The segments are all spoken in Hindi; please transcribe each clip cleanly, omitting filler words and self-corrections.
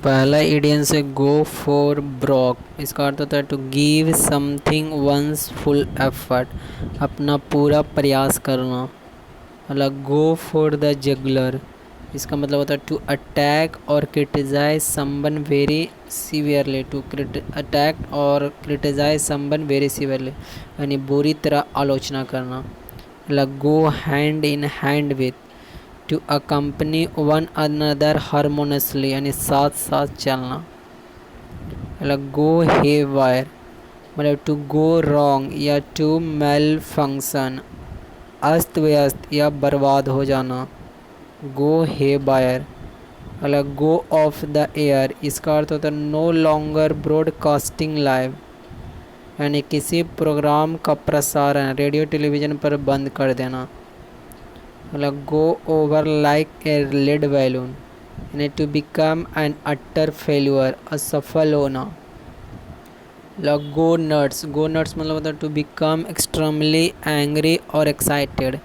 पहला इडियम से गो फॉर ब्रोक, इसका अर्थ होता है to give something one's full effort, अपना पूरा प्रयास करना। मतलब गो फॉर द जगलर, इसका मतलब होता है टू अटैक और criticise someone very severely, to attack और क्रिटिसाइज समवन वेरी सीवियरली, यानी बुरी तरह आलोचना करना। मतलब go hand in hand with, to accompany one another harmoniously, यानी साथ साथ चलना। मतलब गो हे वायर, मतलब टू गो रॉन्ग या टू मेल फंक्शन, अस्त व्यस्त या बर्बाद हो जाना। Go haywire. मतलब गो ऑफ द एयर, इसका अर्थ होता है नो लॉन्गर ब्रॉडकास्टिंग लाइव, यानी किसी प्रोग्राम का प्रसारण रेडियो टेलीविज़न पर बंद कर देना। मतलब go over like a lead balloon, यानी to become an utter failure, असफल होना। मतलब गो नट्स, गो नट्स मतलब होता है टू बिकम एक्सट्रीमली एंग्री और एक्साइटेड,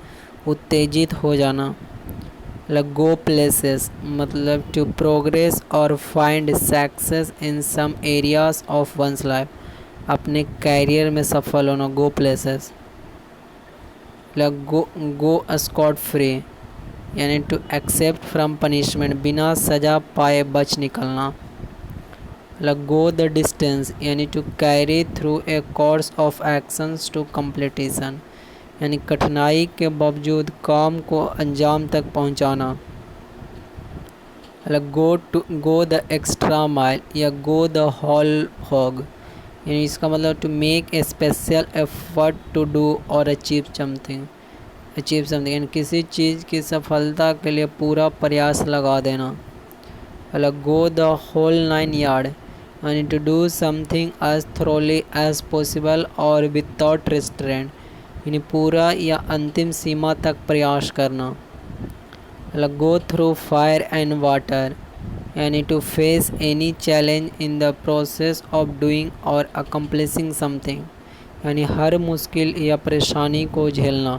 उत्तेजित हो जाना। मतलब गो प्लेसेस, मतलब टू प्रोग्रेस और find success in some areas of one's life, अपने कैरियर में सफल होना। Go places. मतलब गो स्कॉट फ्री, यानी टू एक्सेप्ट फ्रॉम पनिशमेंट, बिना सज़ा पाए बच निकलना। मतलब गो द डिस्टेंस, यानी to carry through a course of actions to completion, यानी कठिनाई के बावजूद काम को अंजाम तक पहुंचाना। मतलब गो द एक्स्ट्रा माइल या गो द होल हॉग, यानी इसका मतलब to make a special effort to do और अचीव समथिंग, यानी किसी चीज़ की सफलता के लिए पूरा प्रयास लगा देना। मतलब गो द होल 9 यार्ड, यानी to do something as thoroughly as possible और विदाउट रिस्ट्रेंट, यानी पूरा या अंतिम सीमा तक प्रयास करना। मतलब go through fire and water, यानी to face any challenge in the process of doing और अकम्प्लिशिंग समथिंग, यानी हर मुश्किल या परेशानी को झेलना।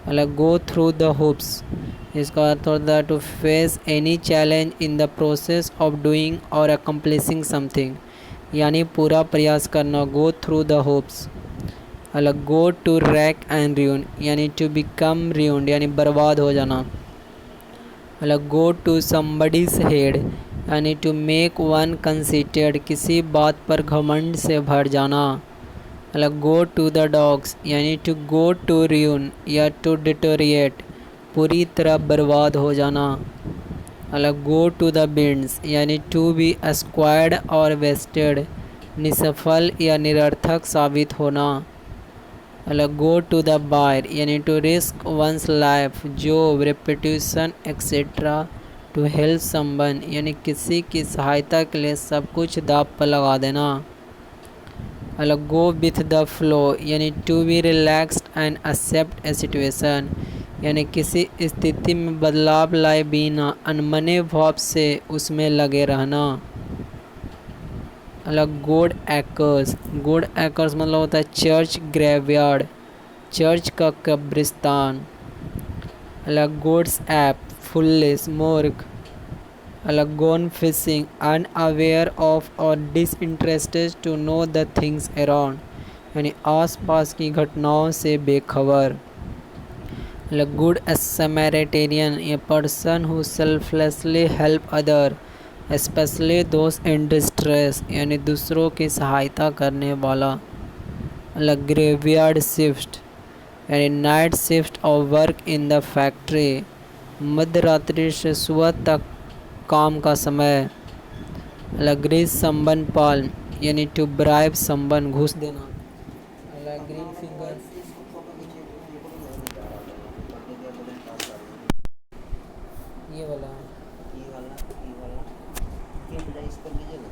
मतलब गो थ्रू द हुप्स, इसका अर्थ होता है to face any challenge in the process of doing और अकम्प्लिशिंग समथिंग, यानी पूरा प्रयास करना। Go through the hoops. मतलब go to rack and ruin, यानी टू बिकम रियून्ड, यानी बर्बाद हो जाना। मतलब गो टू समबडीज हेड, यानी टू मेक वन कंसीटेड, किसी बात पर घमंड से भर जाना। मतलब गो टू द डॉग्स, यानी टू गो टू रियून या टू डिटोरिएट, पूरी तरह बर्बाद हो जाना। मतलब गो टू द बिंड्स, यानी टू बी स्क्वायर्ड और वेस्टेड, निसफल या निरर्थक साबित होना। मतलब गो टू द बायर, यानी to risk one's life, job, reputation etcetera to help someone, यानी किसी की सहायता के लिए सब कुछ दांव पर लगा देना। मतलब गो विथ द फ्लो, यानी to be relaxed and accept a situation, यानी किसी स्थिति में बदलाव लाए बिना अनमने भाव से उसमें लगे रहना। अलग गोड एकर्स, गोड एकर्स मतलब होता है चर्च ग्रेवयार्ड, चर्च का कब्रिस्तान। अलग गोड्स ऐप, फुल्लेस, मूर्ख। अलग गोन फिशिंग, अनअवेयर ऑफ और disinterested to know the things around, यानी आसपास की घटनाओं से बेखबर। अलग good Samaritan, a person who selflessly help other specially those in distress, यानी दूसरों की सहायता करने वाला। अलग ग्रेवयार्ड शिफ्ट, यानी night shift of work in the factory, मध्य रात्रि से सुबह तक काम का समय। अलग ग्रीस संबन पाल्म, यानी टू ब्राइब संबन, घूस देना। अलग ग्रीन फिंगर, ये वाला ये वाला ये वाला ये मुझे इस पर लीजिए ना।